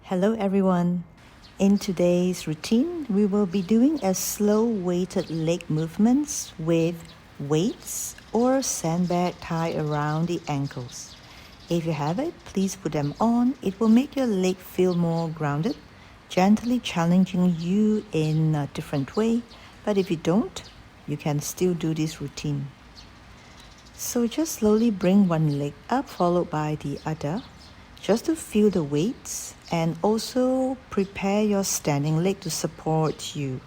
Hello everyone. In today's routine, we will be doing a slow weighted leg movements with weights or sandbag tied around the ankles. If you have it, please put them on. It will make your leg feel more grounded, gently challenging you in a different way. But if you don't, you can still do this routine. So just slowly bring one leg up followed by the other, just to feel the weights and also prepare your standing leg to support you.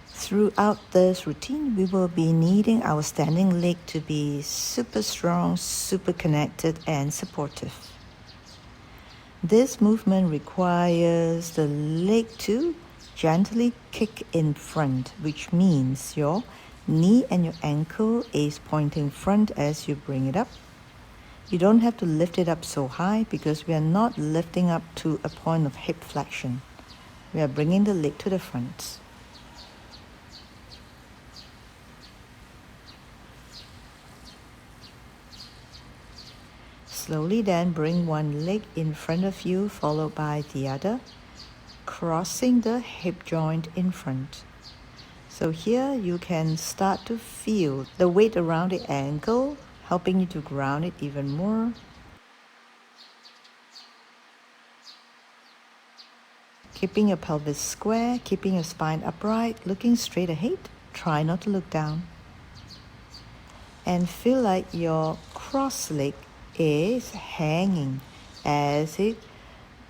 Throughout this routine, we will be needing our standing leg to be super strong, super connected and supportive. This movement requires the leg to gently kick in front, which means your knee and your ankle is pointing front as you bring it up. You don't have to lift it up so high because we are not lifting up to a point of hip flexion. We are bringing the leg to the front. Slowly then bring one leg in front of you followed by the other, crossing the hip joint in front. So here you can start to feel the weight around the ankle, helping you to ground it even more. Keeping your pelvis square, keeping your spine upright, looking straight ahead. Try not to look down. And feel like your cross leg is hanging as it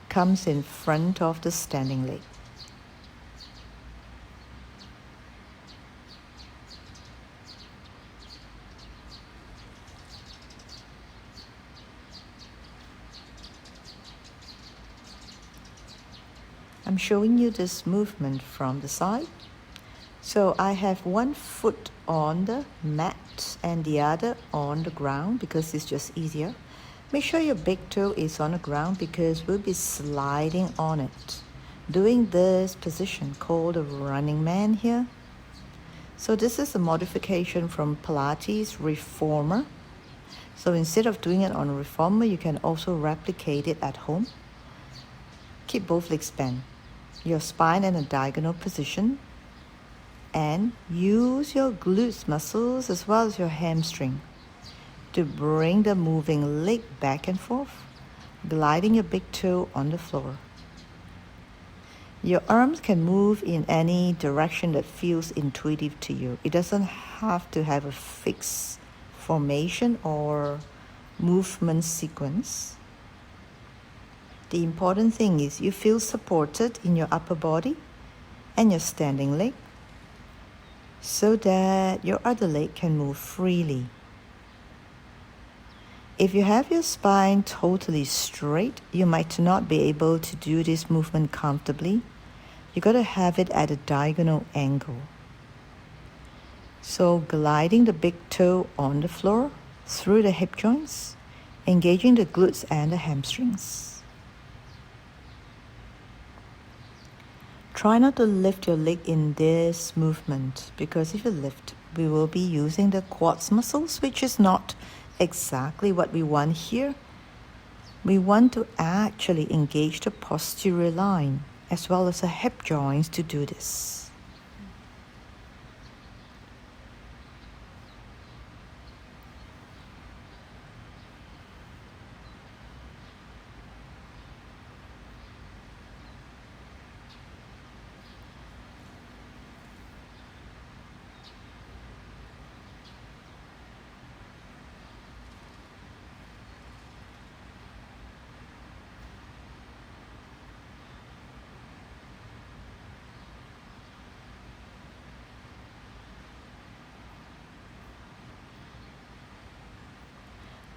comes in front of the standing leg. I'm showing you this movement from the side. So I have one foot on the mat and the other on the ground because it's just easier. Make sure your big toe is on the ground because we'll be sliding on it. Doing this position called a running man here. So this is a modification from Pilates Reformer. So instead of doing it on a reformer, you can also replicate it at home. Keep both legs bent, your spine in a diagonal position, and use your glutes muscles as well as your hamstring to bring the moving leg back and forth, gliding your big toe on the floor. Your arms can move in any direction that feels intuitive to you. It doesn't have to have a fixed formation or movement sequence. The important thing is you feel supported in your upper body and your standing leg so that your other leg can move freely. If you have your spine totally straight, you might not be able to do this movement comfortably. You got to have it at a diagonal angle. So gliding the big toe on the floor through the hip joints, engaging the glutes and the hamstrings. Try not to lift your leg in this movement because if you lift, we will be using the quads muscles, which is not exactly what we want here. We want to actually engage the posterior line as well as the hip joints to do this.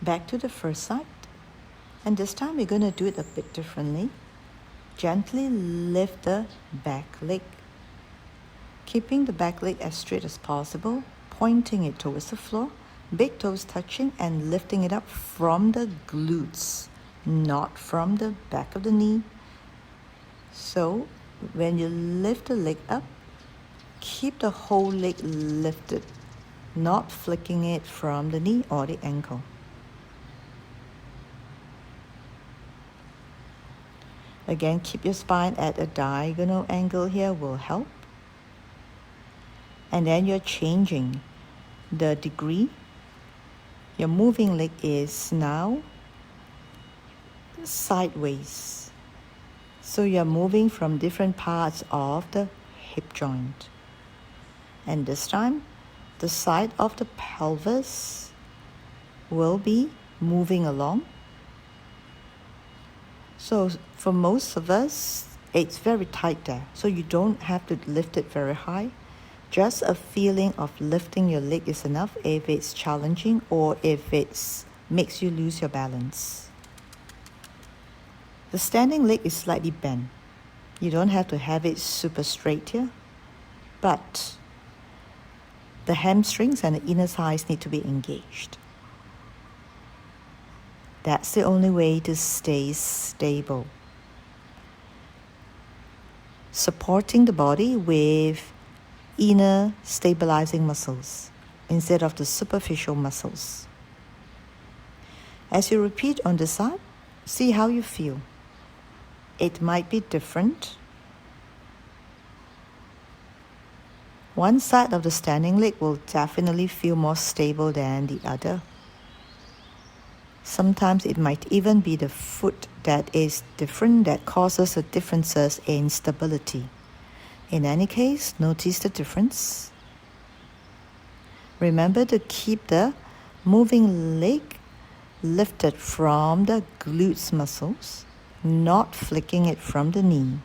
Back to the first side, and this time we're going to do it a bit differently. Gently lift the back leg, keeping the back leg as straight as possible, pointing it towards the floor, big toes touching and lifting it up from the glutes, not from the back of the knee. So when you lift the leg up, keep the whole leg lifted, not flicking it from the knee or the ankle. Again, keep your spine at a diagonal angle here will help. And then you're changing the degree. Your moving leg is now sideways. So you're moving from different parts of the hip joint. And this time, the side of the pelvis will be moving along. So for most of us, it's very tight there. So you don't have to lift it very high. Just a feeling of lifting your leg is enough if it's challenging or if it makes you lose your balance. The standing leg is slightly bent. You don't have to have it super straight here, but the hamstrings and the inner thighs need to be engaged. That's the only way to stay stable. Supporting the body with inner stabilizing muscles instead of the superficial muscles. As you repeat on the side, see how you feel. It might be different. One side of the standing leg will definitely feel more stable than the other. Sometimes it might even be the foot that is different that causes the differences in stability. In any case, notice the difference. Remember to keep the moving leg lifted from the glutes muscles, not flicking it from the knee.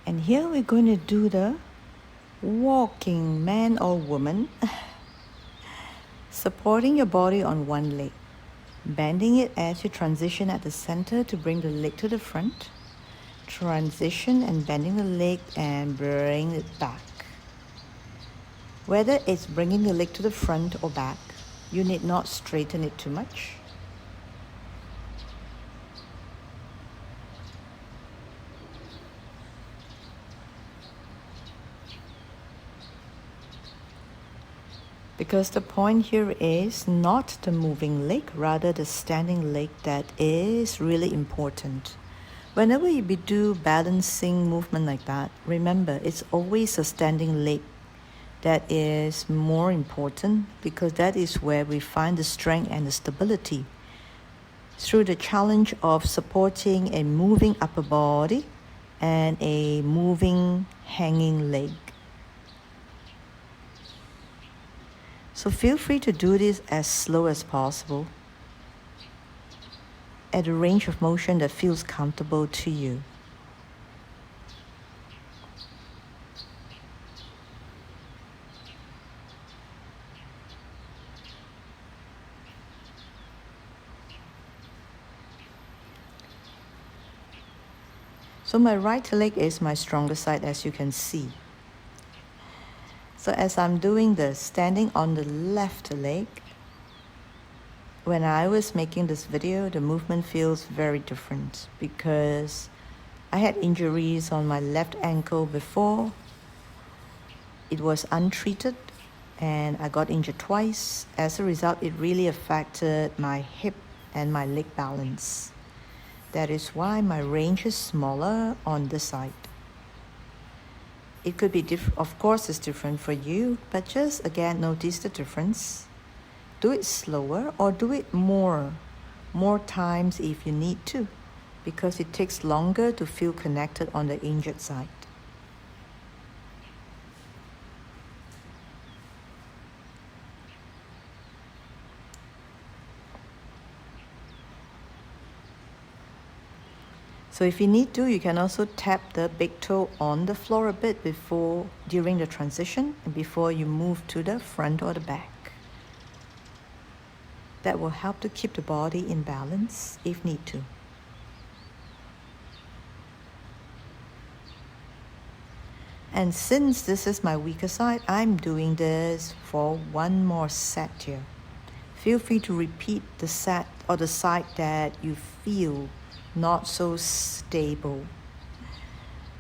And here we're going to do the walking man or woman, supporting your body on one leg, bending it as you transition at the center to bring the leg to the front, transition and bending the leg and bring it back. Whether it's bringing the leg to the front or back, you need not straighten it too much. Because the point here is not the moving leg, rather the standing leg that is really important. Whenever you do balancing movement like that, remember it's always a standing leg that is more important because that is where we find the strength and the stability through the challenge of supporting a moving upper body and a moving hanging leg. So feel free to do this as slow as possible at a range of motion that feels comfortable to you. So my right leg is my stronger side, as you can see. So as I'm doing this, standing on the left leg, when I was making this video, the movement feels very different because I had injuries on my left ankle before. It was untreated and I got injured twice. As a result, it really affected my hip and my leg balance. That is why my range is smaller on this side. It could be different, of course, it's different for you, but just again notice the difference. Do it slower or do it more times if you need to, because it takes longer to feel connected on the injured side. So if you need to, you can also tap the big toe on the floor a bit during the transition and before you move to the front or the back. That will help to keep the body in balance if need to. And since this is my weaker side, I'm doing this for one more set here. Feel free to repeat the set or the side that you feel not so stable.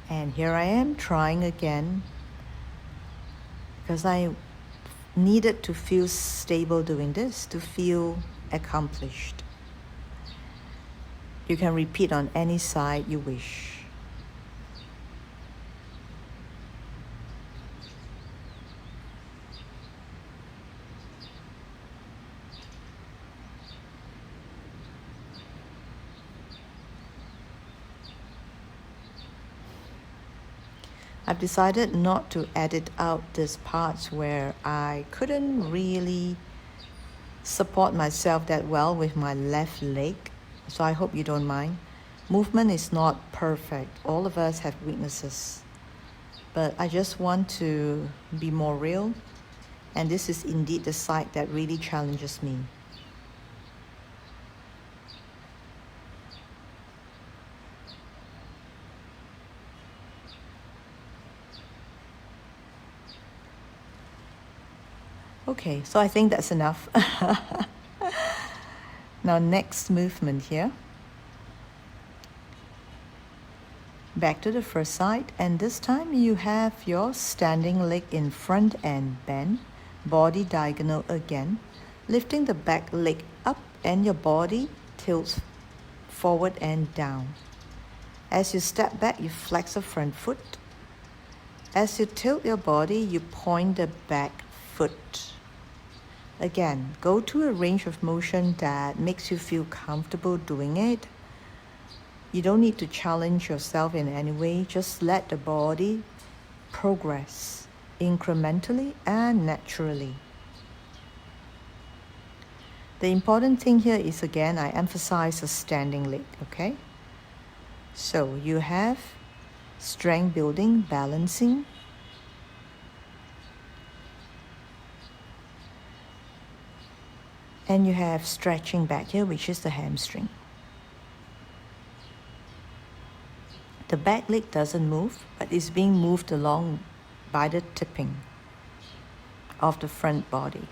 And here I am trying again because I needed to feel stable doing this, to feel accomplished. You can repeat on any side you wish. I've decided not to edit out this part where I couldn't really support myself that well with my left leg, so I hope you don't mind. Movement is not perfect. All of us have weaknesses. But I just want to be more real, and this is indeed the side that really challenges me. Okay, so I think that's enough. Now next movement here. Back to the first side, and this time you have your standing leg in front and bend, body diagonal again, lifting the back leg up and your body tilts forward and down. As you step back, you flex the front foot. As you tilt your body, you point the back foot. Again, go to a range of motion that makes you feel comfortable doing it. You don't need to challenge yourself in any way. Just let the body progress incrementally and naturally. The important thing here is, again, I emphasize the standing leg, okay? So you have strength building, balancing, and you have stretching back here, which is the hamstring. The back leg doesn't move, but is being moved along by the tipping of the front body.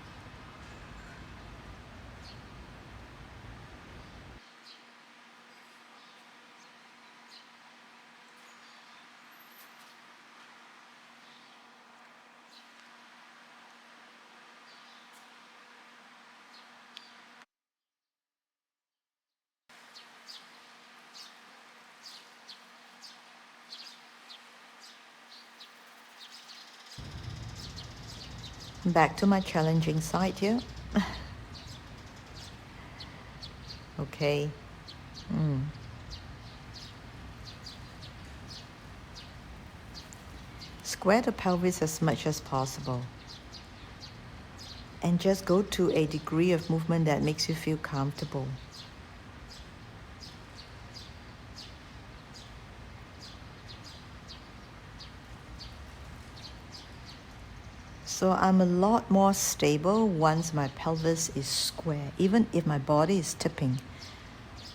Back to my challenging side here. Okay. Square the pelvis as much as possible. And just go to a degree of movement that makes you feel comfortable. So I'm a lot more stable once my pelvis is square, even if my body is tipping.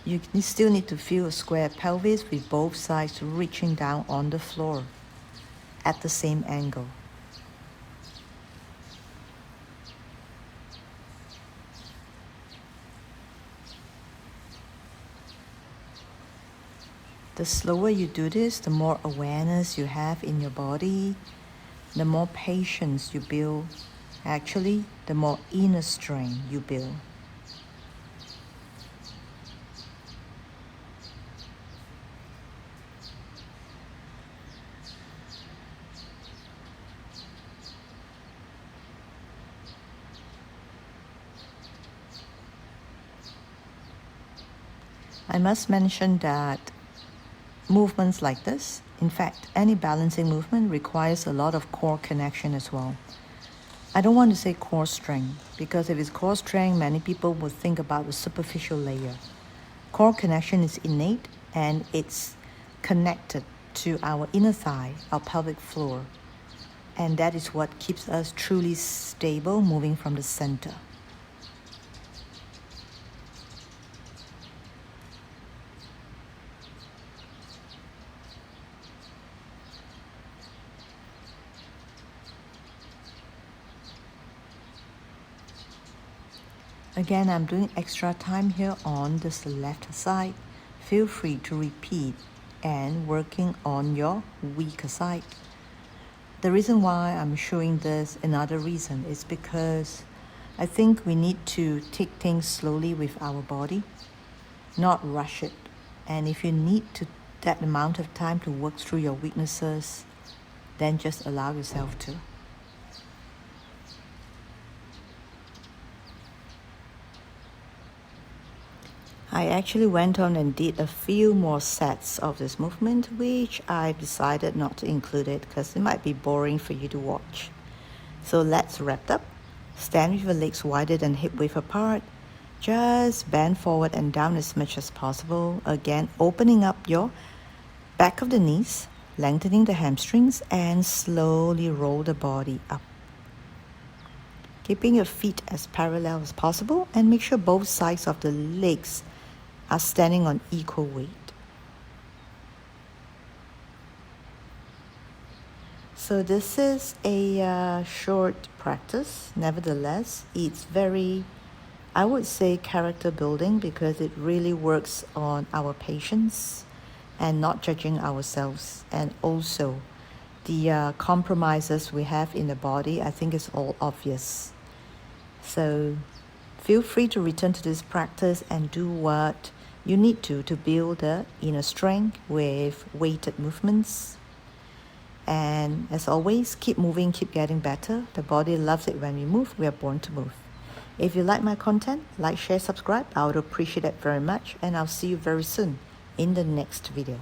You still need to feel a square pelvis with both sides reaching down on the floor at the same angle. The slower you do this, the more awareness you have in your body, the more patience you build, actually, the more inner strength you build. I must mention that movements like this, in fact, any balancing movement requires a lot of core connection as well. I don't want to say core strength, because if it's core strength, many people will think about the superficial layer. Core connection is innate and it's connected to our inner thigh, our pelvic floor. And that is what keeps us truly stable moving from the center. Again, I'm doing extra time here on this left side. Feel free to repeat and working on your weaker side. The reason why I'm showing this, another reason, is because I think we need to take things slowly with our body, not rush it. And if you need that amount of time to work through your weaknesses, then just allow yourself to. I actually went on and did a few more sets of this movement, which I decided not to include it because it might be boring for you to watch. So let's wrap up. Stand with your legs wider than hip width apart. Just bend forward and down as much as possible. Again, opening up your back of the knees, lengthening the hamstrings, and slowly roll the body up. Keeping your feet as parallel as possible, and make sure both sides of the legs are standing on equal weight. So this is a short practice. Nevertheless, it's very, I would say, character building, because it really works on our patience and not judging ourselves. And also the compromises we have in the body, I think is all obvious. So feel free to return to this practice and do what you need to build the inner strength with weighted movements. And as always, keep moving, keep getting better. The body loves it when we move. We are born to move. If you like my content, like, share, subscribe. I would appreciate it very much. And I'll see you very soon in the next video.